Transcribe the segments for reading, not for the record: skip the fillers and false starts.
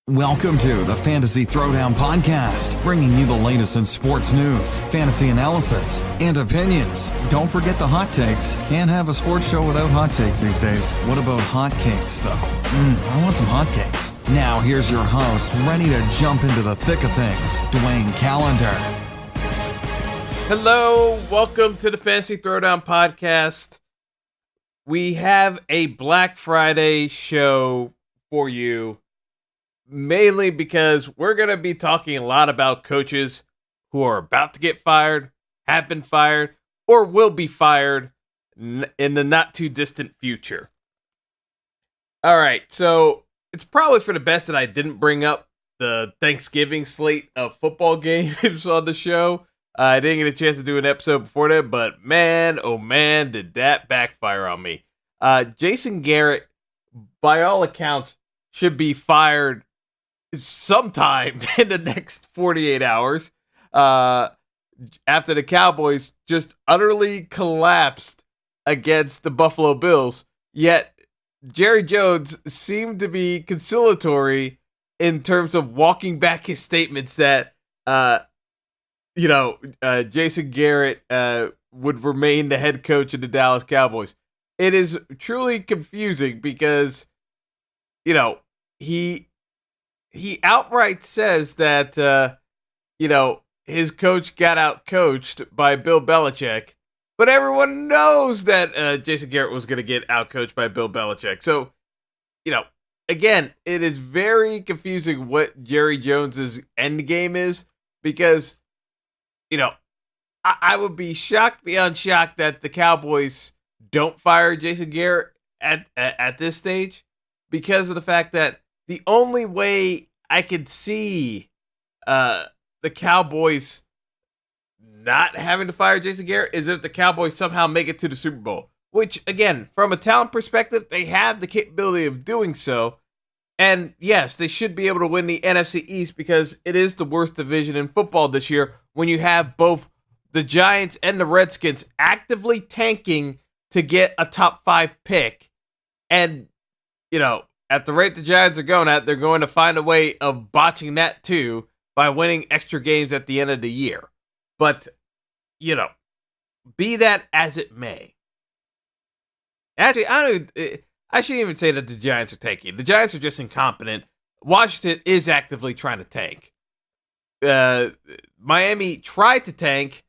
Welcome to the Fantasy Throwdown Podcast, bringing you the latest in sports news, fantasy analysis, and opinions. Don't forget the hot takes. Can't have a sports show without hot takes these days. What about hot cakes, though? I want some hot cakes. Now, here's your host, ready to jump into the thick of things, Dwayne Callender. Hello, welcome to the Fantasy Throwdown Podcast. We have a Black Friday show for you. Mainly because we're going to be talking a lot about coaches who are about to get fired, have been fired, or will be fired in the not too distant future. All right, so it's probably for the best that I didn't bring up the Thanksgiving slate of football games on the show. I didn't get a chance to do an episode before that, but man, oh man, did that backfire on me. Jason Garrett, by all accounts, should be fired sometime in the next 48 hours after the Cowboys just utterly collapsed against the Buffalo Bills. Yet Jerry Jones seemed to be conciliatory in terms of walking back his statements that Jason Garrett would remain the head coach of the Dallas Cowboys. It is truly confusing because he outright says that, his coach got out-coached by Bill Belichick, but everyone knows that Jason Garrett was going to get out-coached by Bill Belichick. So, again, it is very confusing what Jerry Jones's end game is because, I would be shocked beyond shocked that the Cowboys don't fire Jason Garrett at this stage because of the fact that the only way I could see the Cowboys not having to fire Jason Garrett is if the Cowboys somehow make it to the Super Bowl, which, again, from a talent perspective, they have the capability of doing so. And yes, they should be able to win the NFC East because it is the worst division in football this year when you have both the Giants and the Redskins actively tanking to get a top 5 pick. And, at the rate the Giants are going at, they're going to find a way of botching that too by winning extra games at the end of the year. But, be that as it may. Actually, I shouldn't even say that the Giants are tanking. The Giants are just incompetent. Washington is actively trying to tank. Miami tried to tank,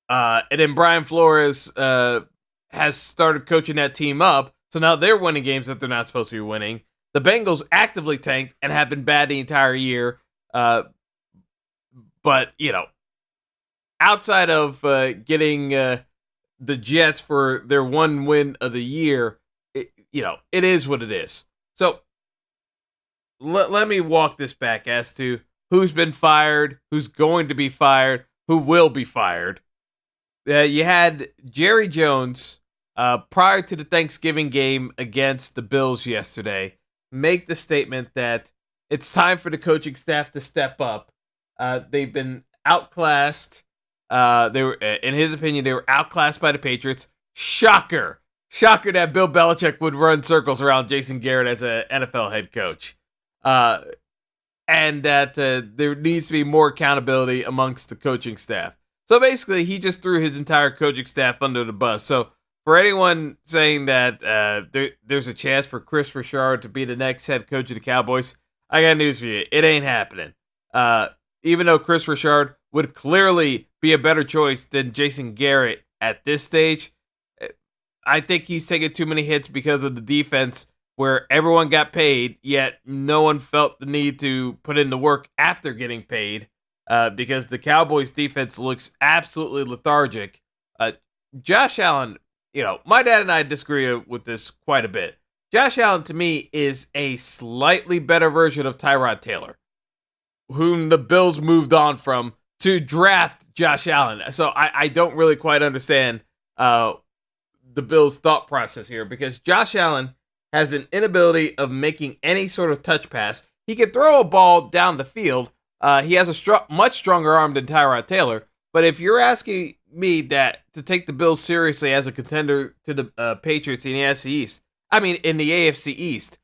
and then Brian Flores has started coaching that team up. So now they're winning games that they're not supposed to be winning. The Bengals actively tanked and have been bad the entire year. But, outside of getting the Jets for their one win of the year, it is what it is. So let me walk this back as to who's been fired, who's going to be fired, who will be fired. You had Jerry Jones, prior to the Thanksgiving game against the Bills yesterday, make the statement that it's time for the coaching staff to step up. They've been outclassed. In his opinion, they were outclassed by the Patriots. Shocker that Bill Belichick would run circles around Jason Garrett as an NFL head coach. And that there needs to be more accountability amongst the coaching staff. So basically, he just threw his entire coaching staff under the bus. So for anyone saying that there's a chance for Chris Richard to be the next head coach of the Cowboys, I got news for you. It ain't happening. Even though Chris Richard would clearly be a better choice than Jason Garrett at this stage, I think he's taking too many hits because of the defense where everyone got paid, yet no one felt the need to put in the work after getting paid because the Cowboys defense looks absolutely lethargic. Josh Allen, my dad and I disagree with this quite a bit. Josh Allen, to me, is a slightly better version of Tyrod Taylor, whom the Bills moved on from to draft Josh Allen. So I don't really quite understand the Bills' thought process here, because Josh Allen has an inability of making any sort of touch pass. He can throw a ball down the field. He has a much stronger arm than Tyrod Taylor. But if you're asking me that to take the Bills seriously as a contender to the Patriots in the AFC East,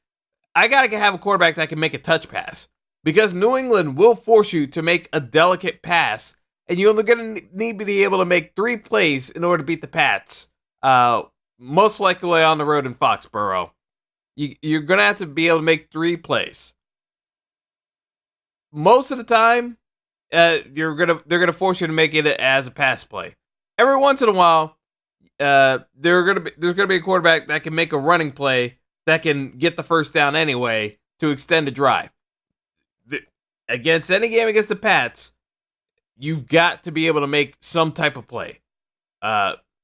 I got to have a quarterback that can make a touch pass, because New England will force you to make a delicate pass, and you're only going to need to be able to make 3 plays in order to beat the Pats, most likely on the road in Foxborough. You're going to have to be able to make 3 plays. Most of the time, they're gonna force you to make it as a pass play. Every once in a while, there's gonna be a quarterback that can make a running play that can get the first down anyway to extend the drive. Against any game against the Pats, you've got to be able to make some type of play.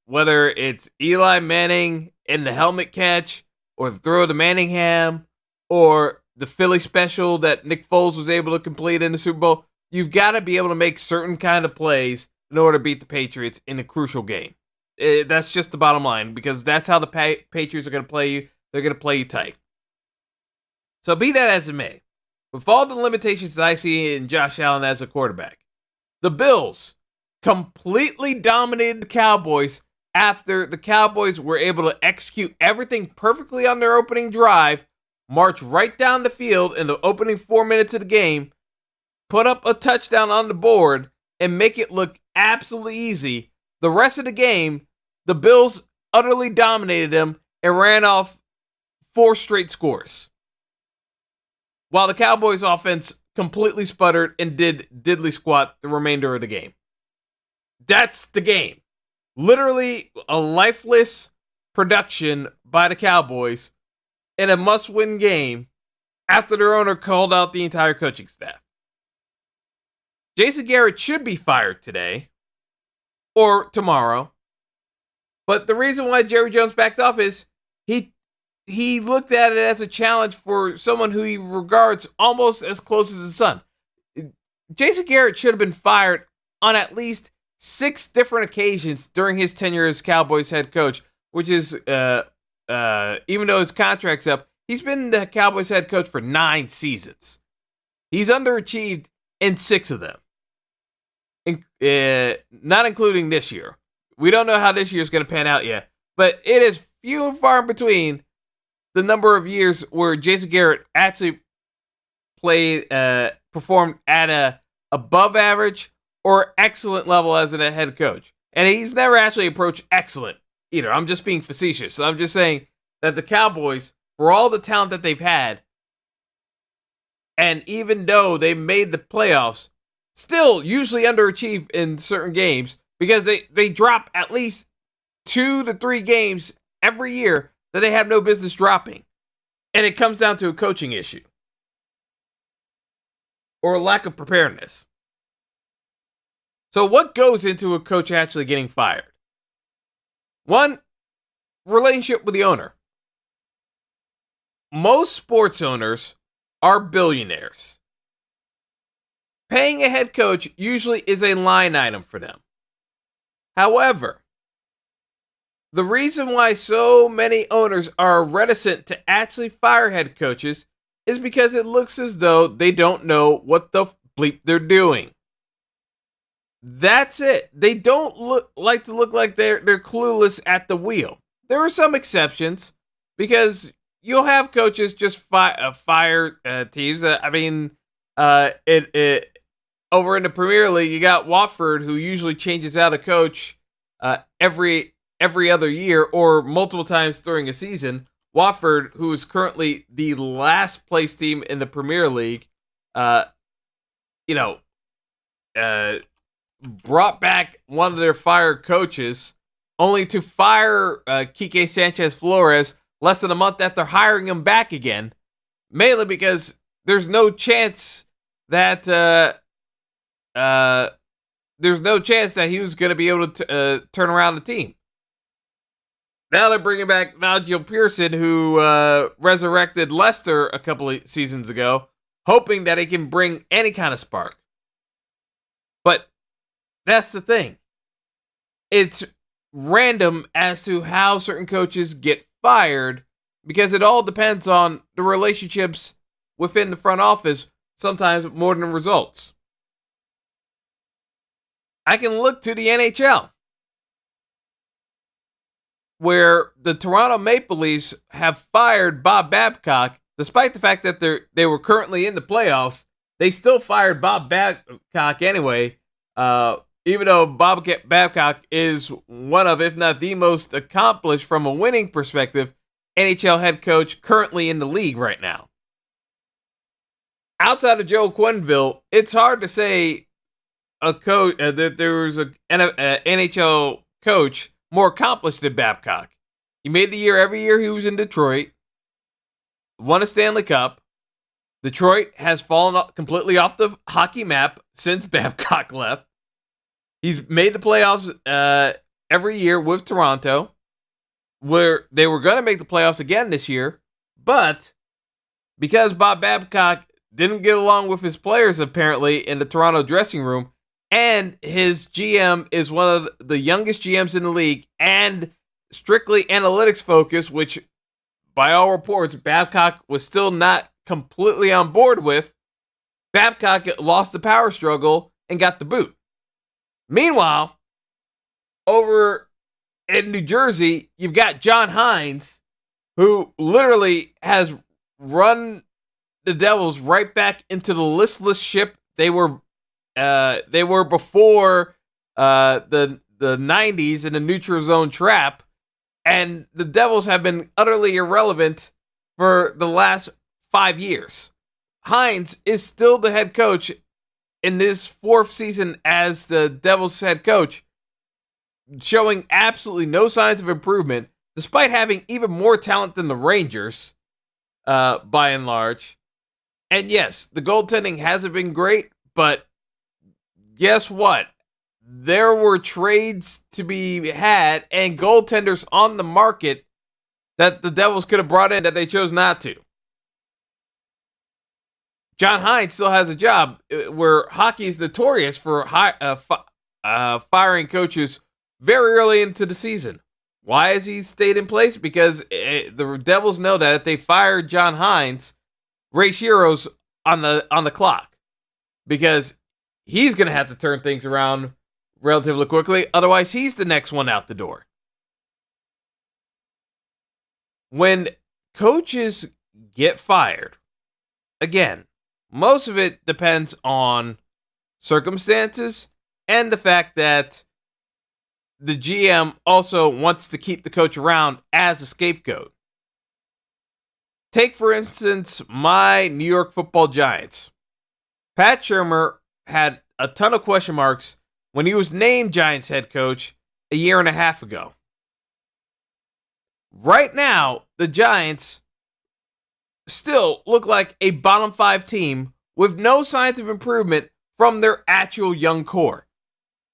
Whether it's Eli Manning in the helmet catch, or the throw to Manningham, or the Philly special that Nick Foles was able to complete in the Super Bowl, you've got to be able to make certain kind of plays in order to beat the Patriots in a crucial game. That's just the bottom line, because that's how the Patriots are going to play you. They're going to play you tight. So be that as it may, with all the limitations that I see in Josh Allen as a quarterback, the Bills completely dominated the Cowboys after the Cowboys were able to execute everything perfectly on their opening drive, march right down the field in the opening 4 minutes of the game, put up a touchdown on the board, and make it look absolutely easy. The rest of the game, the Bills utterly dominated them and ran off 4 straight scores, while the Cowboys offense completely sputtered and did diddly squat the remainder of the game. That's the game. Literally a lifeless production by the Cowboys in a must-win game after their owner called out the entire coaching staff. Jason Garrett should be fired today or tomorrow, but the reason why Jerry Jones backed off is he looked at it as a challenge for someone who he regards almost as close as his son. Jason Garrett should have been fired on at least 6 different occasions during his tenure as Cowboys head coach, which is, even though his contract's up, he's been the Cowboys head coach for 9 seasons. He's underachieved in 6 of them, not including this year. We don't know how this year's going to pan out yet, but it is few and far in between the number of years where Jason Garrett actually performed at a above average or excellent level as a head coach. And he's never actually approached excellent either. I'm just being facetious. So I'm just saying that the Cowboys, for all the talent that they've had, and even though they made the playoffs, still usually underachieve in certain games, because they drop at least 2 to 3 games every year that they have no business dropping. And it comes down to a coaching issue or a lack of preparedness. So what goes into a coach actually getting fired? 1, relationship with the owner. Most sports owners are billionaires. Paying a head coach usually is a line item for them. However, the reason why so many owners are reticent to actually fire head coaches is because it looks as though they don't know what the bleep they're doing. That's it. They don't look like they're clueless at the wheel. There are some exceptions, because you'll have coaches just fire teams. Over in the Premier League, you got Watford, who usually changes out a coach every other year or multiple times during a season. Watford, who is currently the last place team in the Premier League, brought back one of their fired coaches, only to fire Quique Sanchez Flores less than a month after hiring him back again, mainly because there's no chance that he was going to be able to turn around the team. Now they're bringing back Nigel Pearson, who resurrected Leicester a couple of seasons ago, hoping that he can bring any kind of spark. But that's the thing. It's random as to how certain coaches get fired, because it all depends on the relationships within the front office, sometimes more than results. I can look to the NHL, where the Toronto Maple Leafs have fired Bob Babcock despite the fact that they were currently in the playoffs, they still fired Bob Babcock anyway. Even though Bob Babcock is one of, if not the most accomplished from a winning perspective, NHL head coach currently in the league right now. Outside of Joe Quenneville, it's hard to say a coach that there was an NHL coach more accomplished than Babcock. He made the year every year he was in Detroit, won a Stanley Cup. Detroit has fallen completely off the hockey map since Babcock left. He's made the playoffs every year with Toronto, where they were going to make the playoffs again this year, but because Bob Babcock didn't get along with his players apparently in the Toronto dressing room, and his GM is one of the youngest GMs in the league and strictly analytics focused, which by all reports Babcock was still not completely on board with, Babcock lost the power struggle and got the boot. Meanwhile, over in New Jersey, you've got John Hines, who literally has run the Devils right back into the listless ship they were before the 90s in the neutral zone trap, and the Devils have been utterly irrelevant for the last 5 years. Hines is still the head coach in this fourth season as the Devils head coach, showing absolutely no signs of improvement, despite having even more talent than the Rangers, by and large. And yes, the goaltending hasn't been great, but guess what? There were trades to be had and goaltenders on the market that the Devils could have brought in that they chose not to. John Hines still has a job, where hockey is notorious for firing coaches very early into the season. Why has he stayed in place? Because the Devils know that if they fire John Hines, Ray Shiro's on the clock, because he's going to have to turn things around relatively quickly. Otherwise, he's the next one out the door. When coaches get fired, again, most of it depends on circumstances and the fact that the GM also wants to keep the coach around as a scapegoat. Take, for instance, my New York Football Giants. Pat Shurmur had a ton of question marks when he was named Giants head coach a year and a half ago. Right now, the Giants still look like a bottom 5 team with no signs of improvement from their actual young core.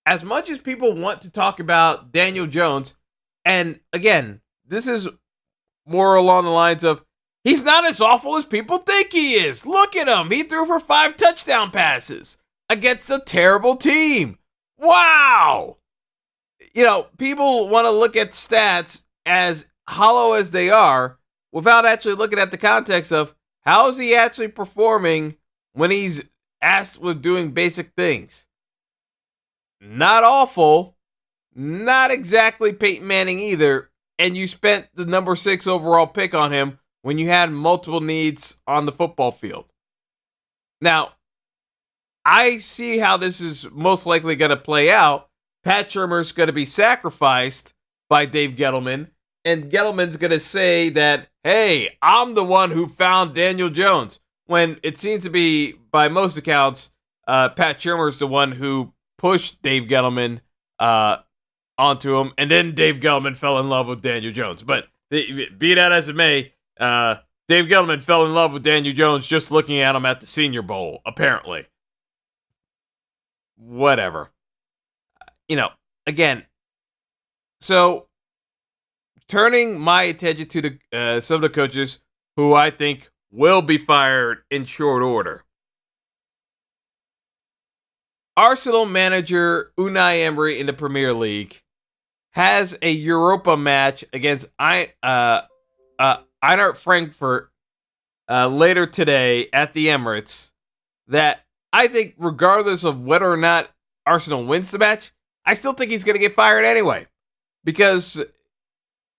As much as people want to talk about Daniel Jones, and again, this is more along the lines of, he's not as awful as people think he is. Look at him. He threw for 5 touchdown passes against a terrible team. Wow. People want to look at stats as hollow as they are without actually looking at the context of how is he actually performing when he's asked with doing basic things. Not awful, not exactly Peyton Manning either, and you spent the number 6 overall pick on him when you had multiple needs on the football field. Now, I see how this is most likely going to play out. Pat Shurmur's going to be sacrificed by Dave Gettleman, and Gettleman's going to say that, hey, I'm the one who found Daniel Jones, when it seems to be, by most accounts, Pat Shurmur's the one who pushed Dave Gettleman onto him, and then Dave Gettleman fell in love with Daniel Jones. But be that as it may, Dave Gettleman fell in love with Daniel Jones just looking at him at the Senior Bowl, apparently. Whatever. Again, so turning my attention to some of the coaches who I think will be fired in short order. Arsenal manager Unai Emery in the Premier League has a Europa match against Eintracht Frankfurt later today at the Emirates that I think, regardless of whether or not Arsenal wins the match, I still think he's going to get fired anyway, because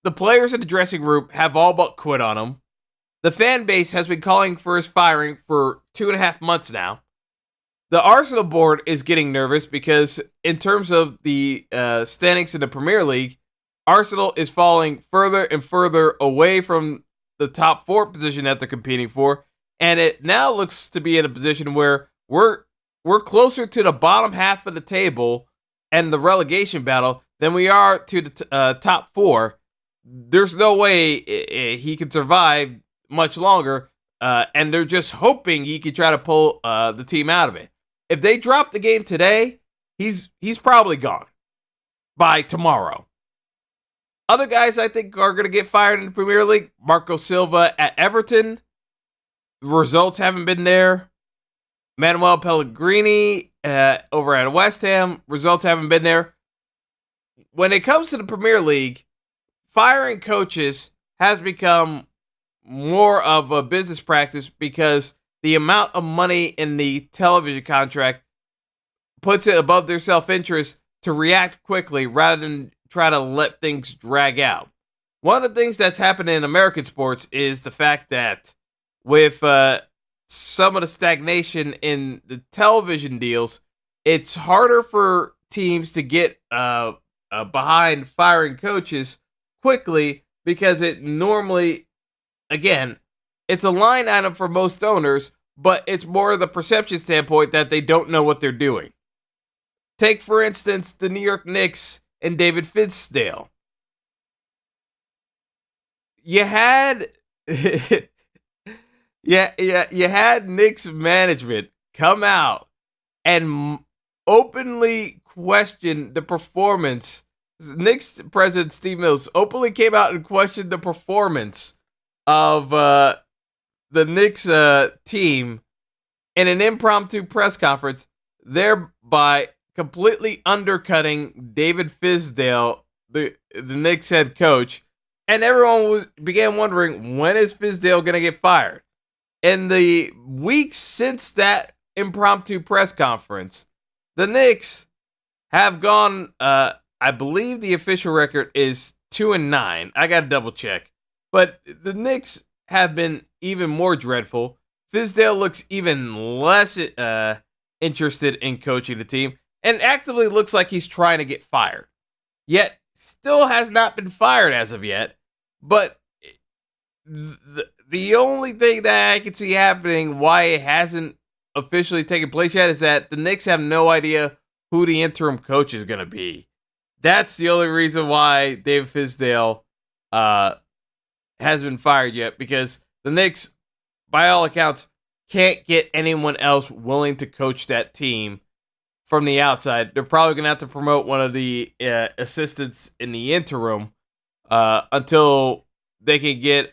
the players in the dressing room have all but quit on him. The fan base has been calling for his firing for 2.5 months now. The Arsenal board is getting nervous because in terms of the standings in the Premier League, Arsenal is falling further and further away from the top 4 position that they're competing for, and it now looks to be in a position where we're closer to the bottom half of the table and the relegation battle than we are to the top 4. There's no way he can survive much longer, and they're just hoping he can try to pull the team out of it. If they drop the game today, he's probably gone by tomorrow. Other guys I think are going to get fired in the Premier League. Marco Silva at Everton. Results haven't been there. Manuel Pellegrini over at West Ham. Results haven't been there. When it comes to the Premier League, firing coaches has become more of a business practice because the amount of money in the television contract puts it above their self-interest to react quickly rather than try to let things drag out. One of the things that's happening in American sports is the fact that with some of the stagnation in the television deals, it's harder for teams to get behind firing coaches quickly because it normally, again, it's a line item for most owners, but it's more the perception standpoint that they don't know what they're doing. Take, for instance, the New York Knicks and David Fizdale. You had you had Knicks management come out and openly question the performance. Knicks president Steve Mills openly came out and questioned the performance of the Knicks team in an impromptu press conference, thereby completely undercutting David Fizdale, the Knicks head coach, and everyone began wondering, when is Fizdale going to get fired? In the weeks since that impromptu press conference, the Knicks have gone, I believe the official record is 2-9. I got to double check. But the Knicks have been even more dreadful. Fizdale looks even less interested in coaching the team and actively looks like he's trying to get fired. Yet, still has not been fired as of yet. But the only thing that I can see happening why it hasn't officially taken place yet is that the Knicks have no idea who the interim coach is going to be. That's the only reason why David Fizdale has been fired yet, because the Knicks, by all accounts, can't get anyone else willing to coach that team from the outside. They're probably going to have to promote one of the assistants in the interim until they can get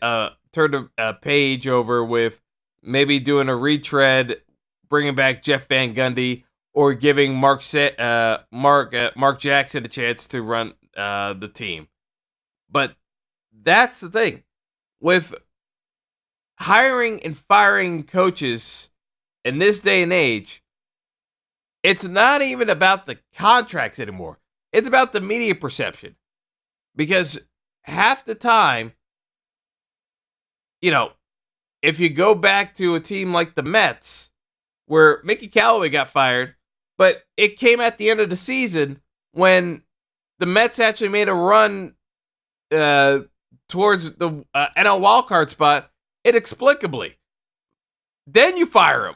turn a page over with maybe doing a retread, bringing back Jeff Van Gundy, or giving Mark Jackson a chance to run the team. But that's the thing. With hiring and firing coaches in this day and age, it's not even about the contracts anymore. It's about the media perception. Because half the time, if you go back to a team like the Mets, where Mickey Callaway got fired, but it came at the end of the season when the Mets actually made a run towards the NL wildcard spot inexplicably. Then you fire him.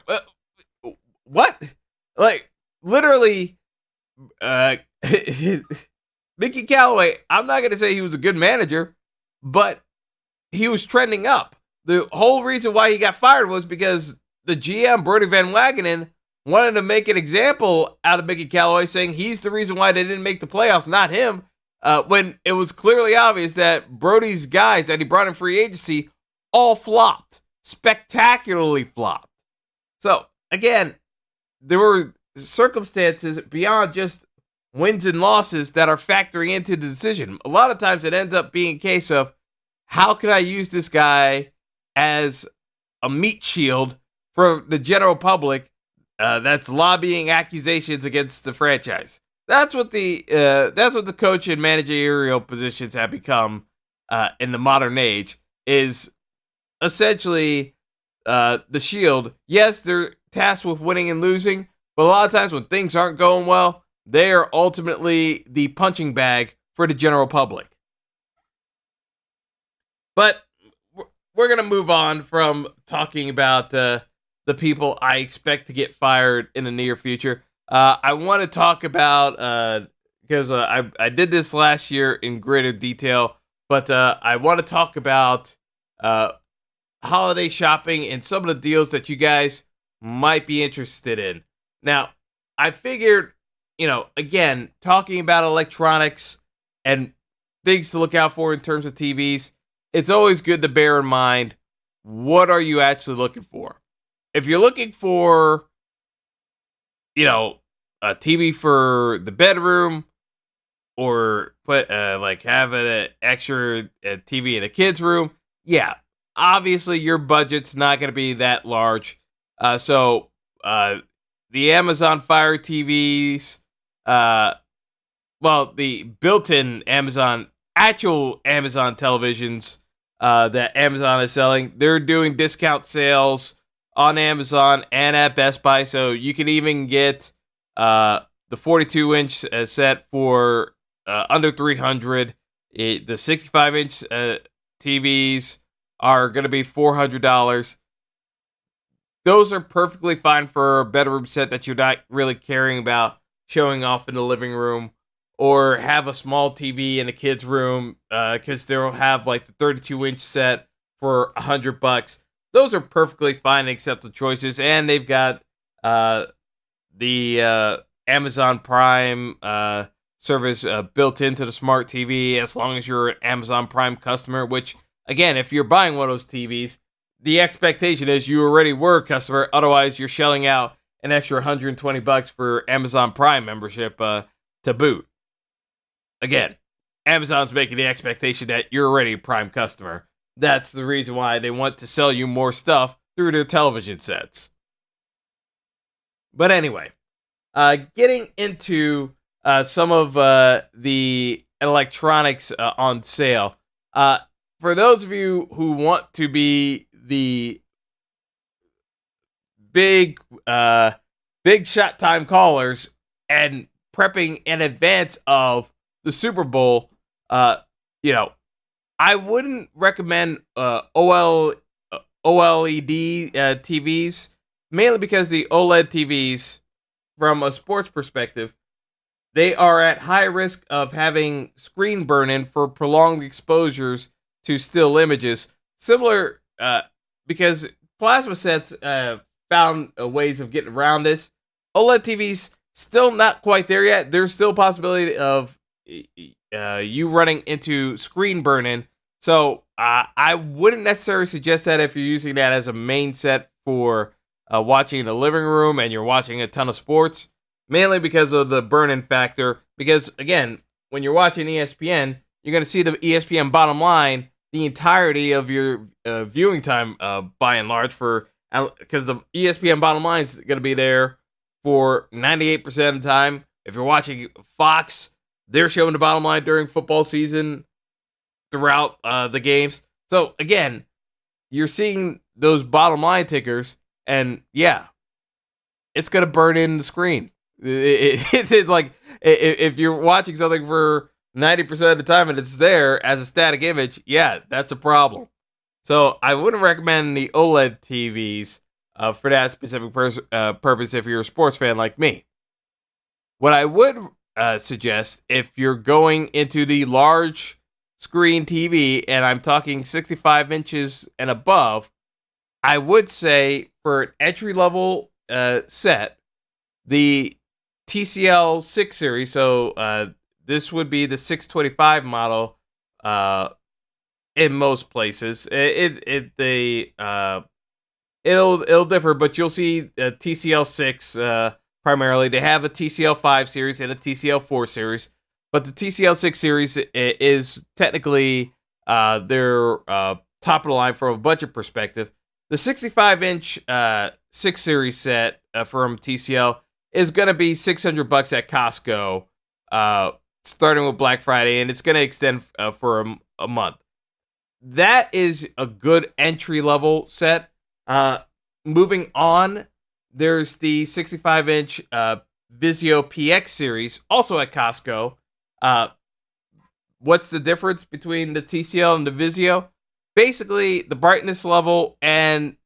What? Like, literally, Mickey Callaway, I'm not going to say he was a good manager, but he was trending up. The whole reason why he got fired was because the GM, Brody Van Wagenen, wanted to make an example out of Mickey Callaway, saying he's the reason why they didn't make the playoffs, not him, when it was clearly obvious that Brody's guys that he brought in free agency all flopped, spectacularly flopped. So, again, there were circumstances beyond just wins and losses that are factoring into the decision. A lot of times it ends up being a case of, how can I use this guy as a meat shield for the general public that's lobbying accusations against the franchise? That's what the coach and managerial positions have become in the modern age, is essentially the Shield. Yes, they're tasked with winning and losing, but a lot of times when things aren't going well, they are ultimately the punching bag for the general public. But we're going to move on from talking about the people I expect to get fired in the near future. I want to talk about, because I did this last year in greater detail, but I want to talk about holiday shopping and some of the deals that you guys might be interested in. Now, I figured, again, talking about electronics and things to look out for in terms of TVs, it's always good to bear in mind, what are you actually looking for? If you're looking for, a TV for the bedroom, or put have an extra TV in the kids' room, yeah, obviously your budget's not going to be that large. So the Amazon Fire TVs, the built-in actual Amazon televisions that Amazon is selling, they're doing discount sales on Amazon and at Best Buy. So you can even get the 42-inch set for under $300. The 65-inch TVs are going to be $400. Those are perfectly fine for a bedroom set that you're not really caring about showing off in the living room, or have a small TV in a kid's room, because they'll have like the 32-inch set for $100. Those are perfectly fine and acceptable choices, and they've got the Amazon Prime service built into the smart TV, as long as you're an Amazon Prime customer, which, again, if you're buying one of those TVs, the expectation is you already were a customer. Otherwise, you're shelling out an extra $120 for Amazon Prime membership to boot. Again, Amazon's making the expectation that you're already a Prime customer. That's the reason why they want to sell you more stuff through their television sets. But anyway, getting into some of the electronics on sale. For those of you who want to be the big shot time callers and prepping in advance of the Super Bowl, I wouldn't recommend OLED TVs, mainly because the OLED TVs, from a sports perspective, they are at high risk of having screen burn-in for prolonged exposures to still images. Similar, because plasma sets found ways of getting around this. OLED TVs still not quite there yet. There's still a possibility of you running into screen burn-in. So I wouldn't necessarily suggest that if you're using that as a main set for watching in the living room and you're watching a ton of sports, mainly because of the burn-in factor. Because, again, when you're watching ESPN, you're going to see the ESPN bottom line the entirety of your viewing time, by and large, because the ESPN bottom line is going to be there for 98% of the time. If you're watching Fox, they're showing the bottom line during football season throughout the games. So, again, you're seeing those bottom line tickers, and yeah, it's going to burn in the screen. It's like, if you're watching something for 90% of the time and it's there as a static image, yeah, that's a problem. So I wouldn't recommend the OLED TVs for that specific purpose if you're a sports fan like me. What I would suggest, if you're going into the large screen TV, and I'm talking 65 inches and above, I would say for an entry-level set, the TCL 6 series, so this would be the 625 model in most places. It'll differ, but you'll see TCL 6 primarily. They have a TCL 5 series and a TCL 4 series, but the TCL 6 series is technically their top of the line from a budget perspective. The 65-inch 6 series set from TCL is going to be $600 at Costco, starting with Black Friday, and it's going to extend for a month. that is a good entry level set. Moving on, there's the 65-inch Vizio PX series, also at Costco. What's the difference between the TCL and the Vizio? Basically, the brightness level and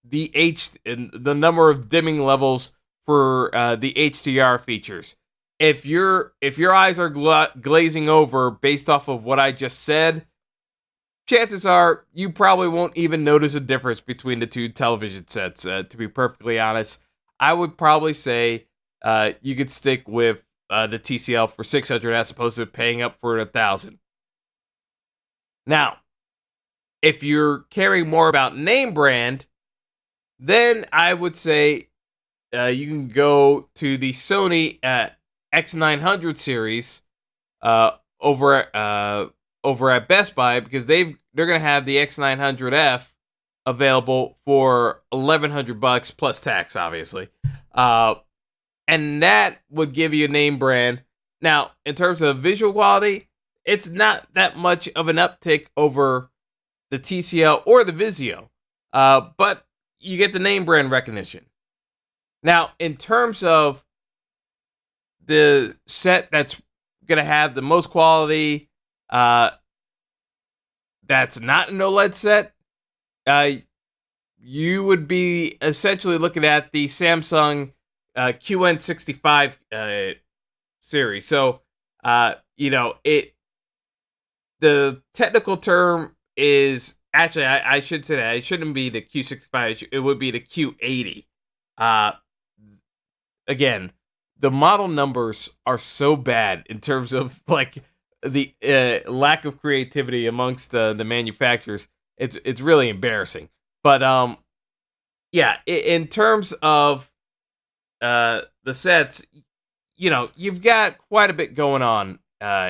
the number of dimming levels for the HDR features. If your eyes are glazing over based off of what I just said, chances are you probably won't even notice a difference between the two television sets. To be perfectly honest, I would probably say you could stick with the TCL for $600 as opposed to paying up for $1,000. Now, if you're caring more about name brand, then I would say you can go to the Sony X900 series over at Best Buy, because they're gonna have the X900F available for $1,100 plus tax, obviously, and that would give you a name brand. Now, in terms of visual quality, it's not that much of an uptick over the TCL or the Vizio, but you get the name brand recognition. Now, in terms of the set that's going to have the most quality, that's not an OLED set, you would be essentially looking at the Samsung QN65 series. So, the technical term is actually, I should say that it shouldn't be the Q65, it would be the Q80. Again, the model numbers are so bad in terms of like the lack of creativity amongst the manufacturers. It's really embarrassing. But yeah, in terms of the sets, you've got quite a bit going on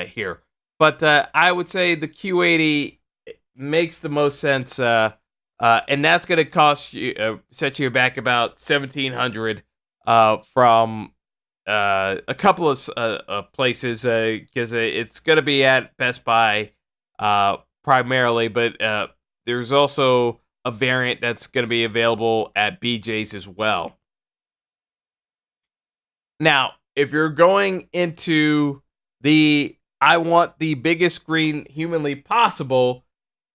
here. But I would say the Q80 makes the most sense, and that's going to cost you, set you back about $1,700 from a couple of places, because it's going to be at Best Buy primarily, but there's also a variant that's going to be available at BJ's as well. Now, if you're going into the I want the biggest screen humanly possible,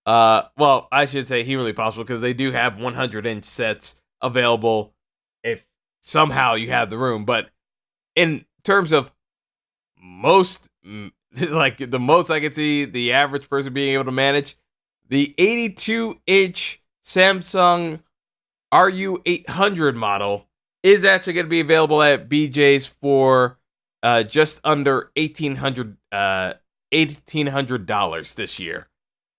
well, I should say humanly possible, because they do have 100-inch sets available if somehow you have the room. But in terms of most, like the most I could see the average person being able to manage, the 82-inch Samsung RU800 model is actually going to be available at BJ's for just under $1,800 this year.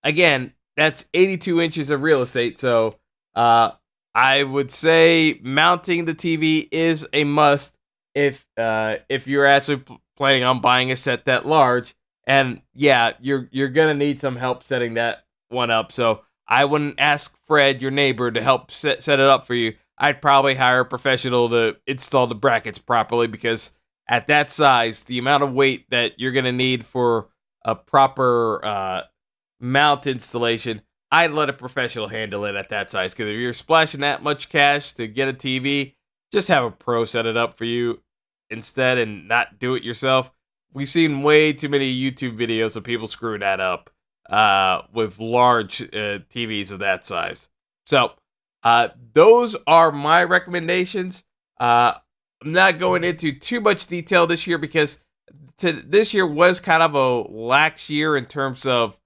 Again, that's 82 inches of real estate, so I would say mounting the TV is a must if you're actually planning on buying a set that large. And yeah, you're gonna need some help setting that one up. So I wouldn't ask Fred, your neighbor, to help set it up for you. I'd probably hire a professional to install the brackets properly, because at that size, the amount of weight that you're gonna need for a proper mount installation, I'd let a professional handle it at that size. Because if you're splashing that much cash to get a TV, just have a pro set it up for you instead and not do it yourself. We've seen way too many YouTube videos of people screwing that up with large TVs of that size. So those are my recommendations. I'm not going into too much detail this year, because this year was kind of a lax year in terms of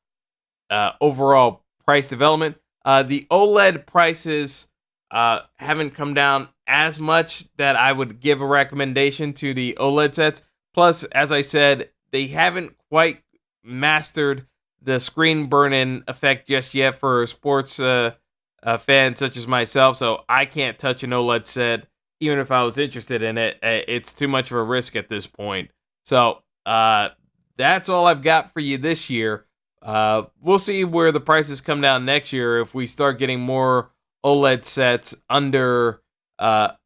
overall price development. The OLED prices haven't come down as much that I would give a recommendation to the OLED sets. Plus, as I said, they haven't quite mastered the screen burn-in effect just yet for sports fans such as myself. So I can't touch an OLED set, even if I was interested in it. It's too much of a risk at this point. So that's all I've got for you this year. We'll see where the prices come down next year if we start getting more OLED sets under the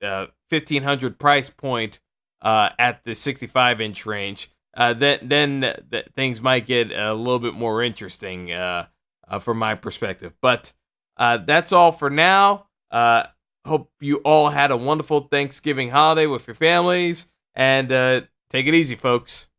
$1,500 price point at the 65-inch range. then things might get a little bit more interesting from my perspective. But that's all for now. Hope you all had a wonderful Thanksgiving holiday with your families, and take it easy, folks.